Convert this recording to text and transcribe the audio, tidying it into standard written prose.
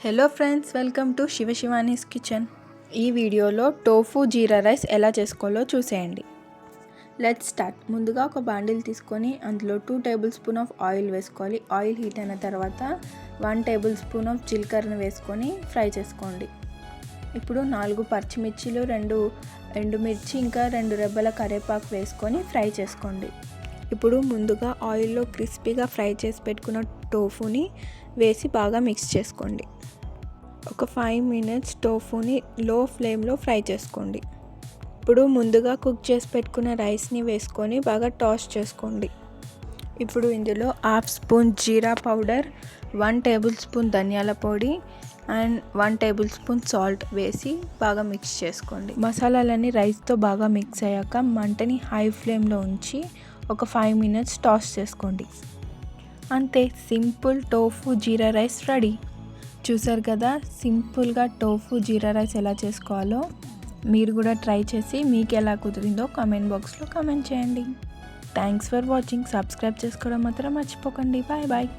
Hello friends, welcome to Shivani's kitchen. ఈ వీడియోలో tofu jeera rice ఎలా చేసుకోవాలో చూసేయండి. Let's start. ముందుగా ఒక బాండిల్ తీసుకొని అందులో 2 టేబుల్ స్పూన్ ఆఫ్ ఆయిల్ వేసుకోవాలి. ఆయిల్ హీట్ అయిన తర్వాత 1 టేబుల్ స్పూన్ ఆఫ్ జీలకర్రను వేసుకొని ఫ్రై చేసుకోండి. ఇప్పుడు 4 పచ్చిమిర్చిలు, 2 ఎండుమిర్చి, ఇంకా 2 రెబ్బల కరివేపాకు వేసుకొని ఫ్రై చేసుకోండి. ఇప్పుడు ముందుగా ఆయిల్లో క్రిస్పీగా ఫ్రై చేసి పెట్టుకున్న టోఫుని వేసి బాగా మిక్స్ చేసుకోండి. ఒక 5 మినిట్స్ టోఫుని లో ఫ్లేమ్లో ఫ్రై చేసుకోండి. ఇప్పుడు ముందుగా కుక్ చేసి పెట్టుకున్న రైస్ని వేసుకొని బాగా టాస్ చేసుకోండి. ఇప్పుడు ఇందులో 1/2 స్పూన్ జీరా పౌడర్, 1 టేబుల్ స్పూన్ ధనియాల పొడి అండ్ 1 టేబుల్ స్పూన్ సాల్ట్ వేసి బాగా మిక్స్ చేసుకోండి. మసాలాలన్నీ రైస్తో బాగా మిక్స్ అయ్యాక మంటని హై ఫ్లేమ్లో ఉంచి ఒక 5 మినిట్స్ టాస్ చేసుకోండి. అంతే, simple tofu jeera rice ready. చూసారు కదా, సింపుల్గా టోఫు జీరా రైస్ ఎలా చేసుకోవాలో. మీరు కూడా ట్రై చేసి మీకు ఎలా కుదిరిందో కామెంట్ బాక్స్లో కామెంట్ చేయండి. Thanks for watching. సబ్స్క్రైబ్ చేసుకోవడం మాత్రం మర్చిపోకండి. Bye bye.